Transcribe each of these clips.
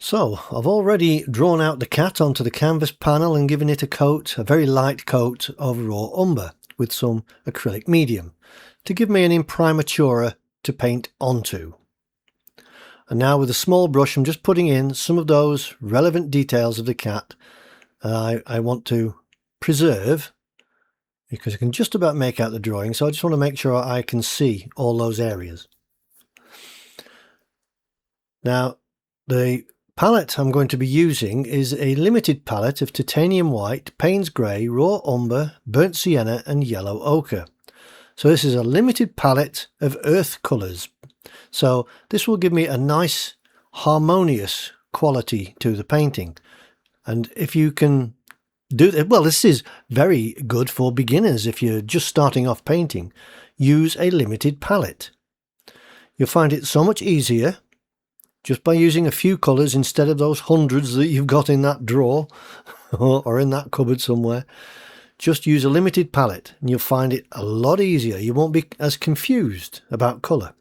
So I've already drawn out the cat onto the canvas panel and given it a coat, a very light coat of raw umber with some acrylic medium to give me an imprimatura to paint onto. And now with a small brush I'm just putting in some of those relevant details of the cat I want to preserve, because I can just about make out the drawing, so I just want to make sure I can see all those areas. Now the palette I'm going to be using is a limited palette of titanium white, Payne's grey, raw umber, burnt sienna and yellow ochre. So this is a limited palette of earth colours. So this will give me a nice harmonious quality to the painting. And if you can do that, well, this is very good for beginners. If you're just starting off painting, use a limited palette. You'll find it so much easier just by using a few colours instead of those hundreds that you've got in that drawer or in that cupboard somewhere. Just use a limited palette and you'll find it a lot easier. You won't be as confused about colour.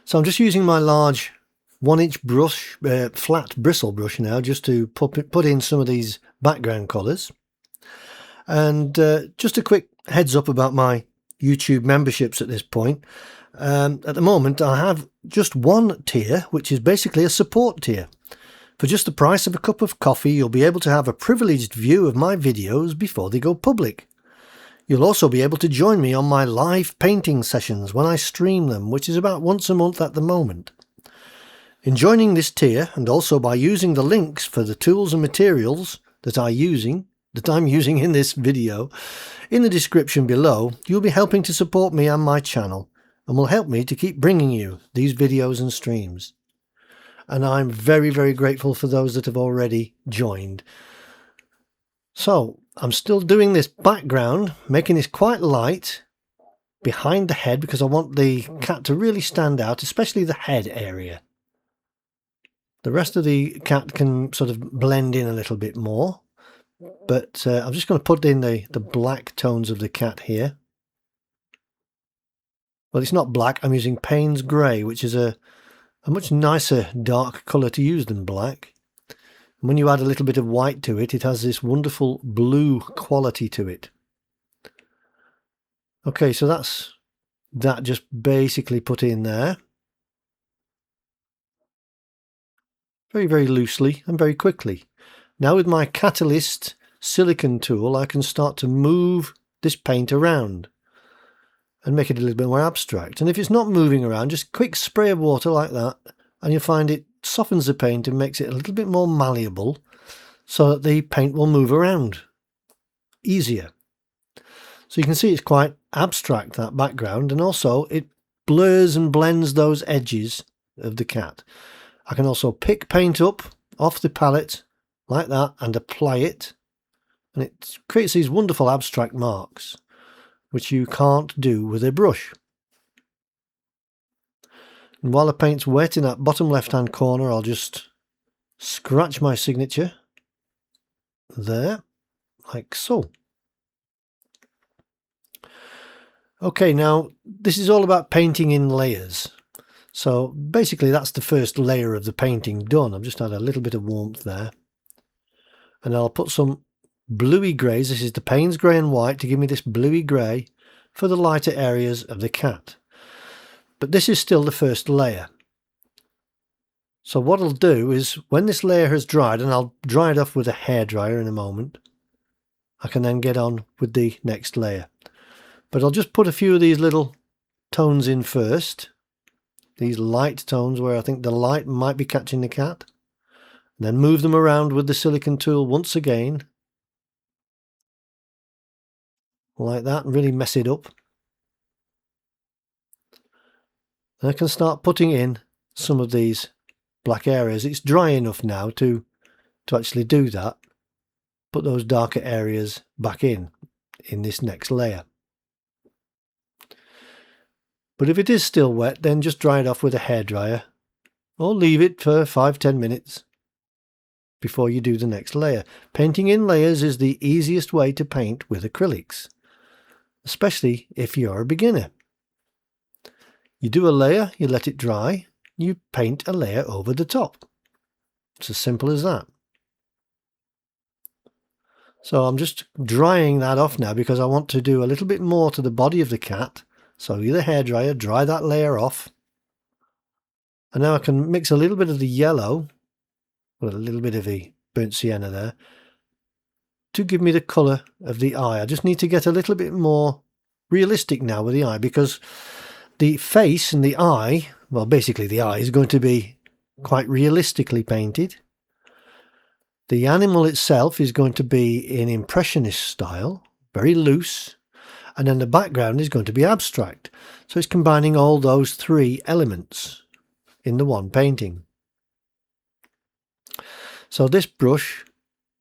So I'm just using my large 1-inch brush, flat bristle brush now, just to put in some of these background colours. And just a quick heads up about my YouTube memberships at this point. At the moment I have just one tier, which is basically a support tier. For just the price of a cup of coffee, you'll be able to have a privileged view of my videos before they go public. You'll also be able to join me on my live painting sessions when I stream them, which is about once a month at the moment. In joining this tier, and also by using the links for the tools and materials that I'm using in this video in the description below, you'll be helping to support me and my channel, and will help me to keep bringing you these videos and streams. And I'm very, very grateful for those that have already joined. So I'm still doing this background, making this quite light behind the head, because I want the cat to really stand out, especially the head area. The rest of the cat can sort of blend in a little bit more, but I'm just going to put in the black tones of the cat here. Well, it's not black, I'm using Payne's grey, which is a much nicer dark colour to use than black. And when you add a little bit of white to it, it has this wonderful blue quality to it. Okay, so that's that just basically put in there. Very, very loosely and very quickly. Now with my Catalyst silicone tool, I can start to move this paint around and make it a little bit more abstract. And if it's not moving around, just a quick spray of water like that, and you'll find it softens the paint and makes it a little bit more malleable so that the paint will move around easier. So you can see it's quite abstract, that background, and also it blurs and blends those edges of the cat. I can also pick paint up off the palette like that and apply it, and it creates these wonderful abstract marks which you can't do with a brush. And while the paint's wet in that bottom left hand corner, I'll just scratch my signature there, like so. Okay, now this is all about painting in layers. So basically that's the first layer of the painting done. I've just had a little bit of warmth there. And I'll put some bluey greys. This is the Payne's grey and white to give me this bluey grey for the lighter areas of the cat. But this is still the first layer. So what I'll do is, when this layer has dried, and I'll dry it off with a hairdryer in a moment, I can then get on with the next layer. But I'll just put a few of these little tones in first. These light tones where I think the light might be catching the cat. And then move them around with the silicone tool once again. Like that, and really mess it up. And I can start putting in some of these black areas. It's dry enough now to actually do that. Put those darker areas back in this next layer. But if it is still wet, then just dry it off with a hairdryer, or leave it for 5-10 minutes before you do the next layer. Painting in layers is the easiest way to paint with acrylics, especially if you're a beginner. You do a layer, you let it dry, you paint a layer over the top. It's as simple as that. So I'm just drying that off now because I want to do a little bit more to the body of the cat. So with a hairdryer, dry that layer off. And now I can mix a little bit of the yellow with a little bit of the burnt sienna there to give me the colour of the eye. I just need to get a little bit more realistic now with the eye, because the face and the eye, well, basically the eye is going to be quite realistically painted. The animal itself is going to be in Impressionist style, very loose, and then the background is going to be abstract. So it's combining all those three elements in the one painting. So this brush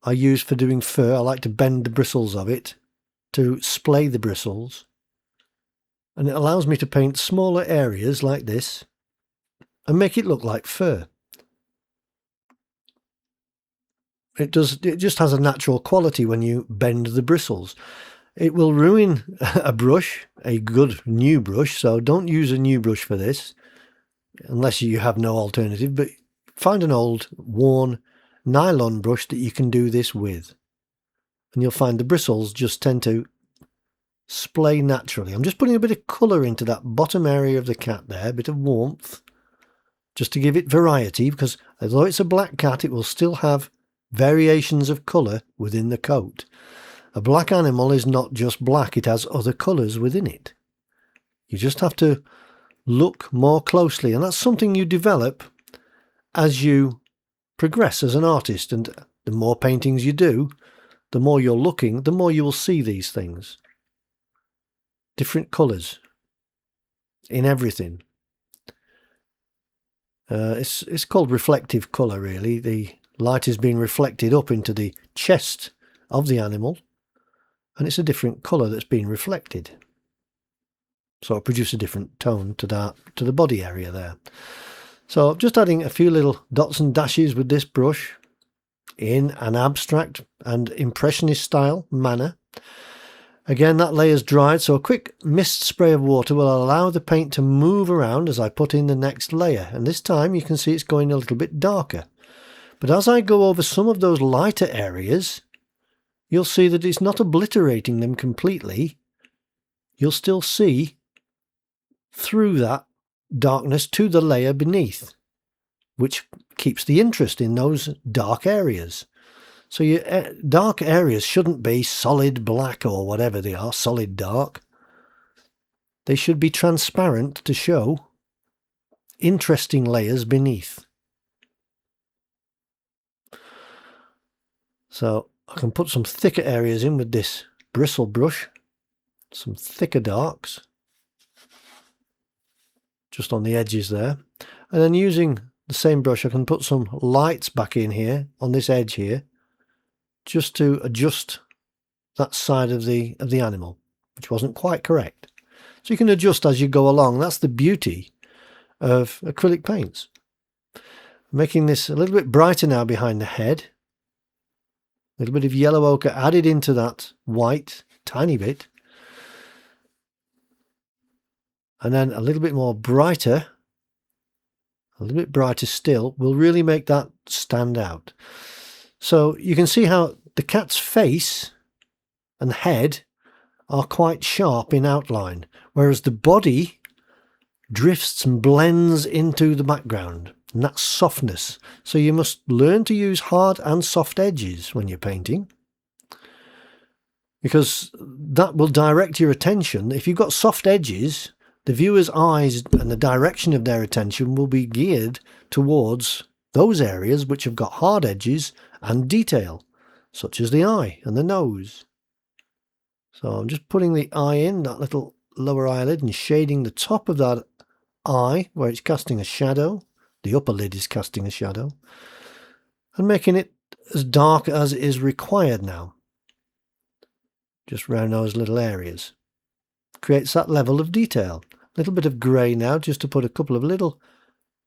I use for doing fur. I like to bend the bristles of it to splay the bristles, and it allows me to paint smaller areas like this and make it look like fur. It just has a natural quality when you bend the bristles. It will ruin a brush, a good new brush, so don't use a new brush for this unless you have no alternative, but find an old worn nylon brush that you can do this with, and you'll find the bristles just tend to splay naturally. I'm just putting a bit of colour into that bottom area of the cat there, a bit of warmth, just to give it variety, because although it's a black cat, it will still have variations of colour within the coat. A black animal is not just black, it has other colours within it. You just have to look more closely, and that's something you develop as you progress as an artist, and the more paintings you do, the more you're looking, the more you will see these things. Different colours in everything. It's called reflective colour, really. The light is being reflected up into the chest of the animal, and it's a different colour that's being reflected. So it produces a different tone to the body area there. So I'm just adding a few little dots and dashes with this brush in an abstract and impressionist style manner. Again, that layer's dried, so a quick mist spray of water will allow the paint to move around as I put in the next layer, and this time you can see it's going a little bit darker. But as I go over some of those lighter areas, you'll see that it's not obliterating them completely. You'll still see through that darkness to the layer beneath, which keeps the interest in those dark areas. So your dark areas shouldn't be solid black or whatever they are, solid dark. They should be transparent to show interesting layers beneath. So I can put some thicker areas in with this bristle brush, some thicker darks, just on the edges there. And then using the same brush, I can put some lights back in here, on this edge here, just to adjust that side of the animal, which wasn't quite correct. So you can adjust as you go along. That's the beauty of acrylic paints. I'm making this a little bit brighter now behind the head. A little bit of yellow ochre added into that white, tiny bit. And then a little bit more brighter, a little bit brighter still, will really make that stand out. So you can see how the cat's face and head are quite sharp in outline, whereas the body drifts and blends into the background, and that's softness. So you must learn to use hard and soft edges when you're painting, because that will direct your attention. If you've got soft edges, the viewer's eyes and the direction of their attention will be geared towards those areas which have got hard edges and detail, such as the eye and the nose. So I'm just putting the eye in, that little lower eyelid, and shading the top of that eye where it's casting a shadow. The upper lid is casting a shadow, and making it as dark as is required now, just round those little areas. Creates that level of detail. A little bit of grey now, just to put a couple of little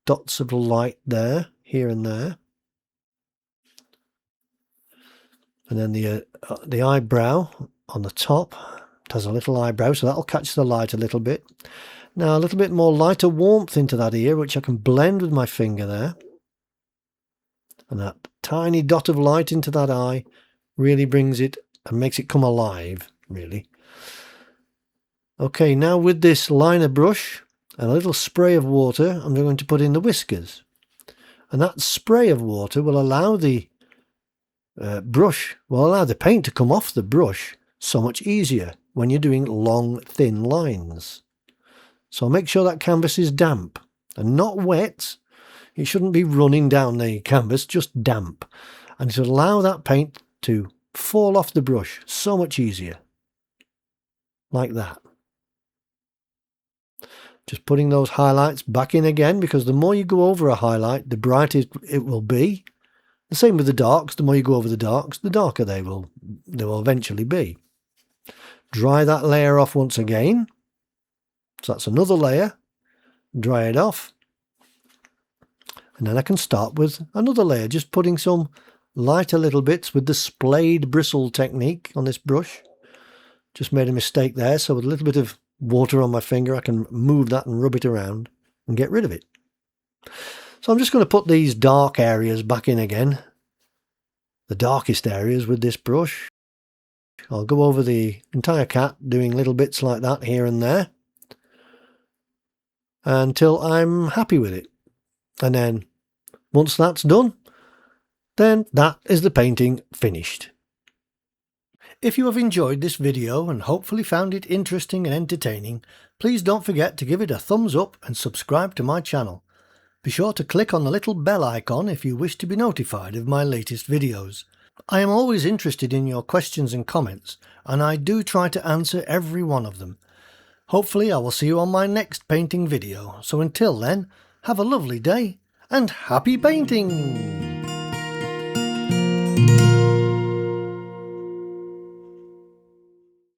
dots of light there, here and there. And then the eyebrow on the top, it has a little eyebrow, so that'll catch the light a little bit. Now a little bit more lighter warmth into that ear, which I can blend with my finger there. And that tiny dot of light into that eye really brings it and makes it come alive, really. Okay, now with this liner brush and a little spray of water, I'm going to put in the whiskers. And that spray of water will allow the paint to come off the brush so much easier when you're doing long, thin lines. So make sure that canvas is damp and not wet. It shouldn't be running down the canvas, just damp. And it will allow that paint to fall off the brush so much easier. Like that. Just putting those highlights back in again, because the more you go over a highlight, the brighter it will be. The same with the darks. The more you go over the darks, the darker they will eventually be. Dry that layer off once again. So that's another layer. Dry it off. And then I can start with another layer, just putting some lighter little bits with the splayed bristle technique on this brush. Just made a mistake there, so with a little bit of water on my finger I can move that and rub it around and get rid of it. So I'm just going to put these dark areas back in again, the darkest areas with this brush. I'll go over the entire cat doing little bits like that here and there until I'm happy with it. And then once that's done, then that is the painting finished. If you have enjoyed this video and hopefully found it interesting and entertaining, please don't forget to give it a thumbs up and subscribe to my channel. Be sure to click on the little bell icon if you wish to be notified of my latest videos. I am always interested in your questions and comments, and I do try to answer every one of them. Hopefully I will see you on my next painting video, so until then, have a lovely day and happy painting!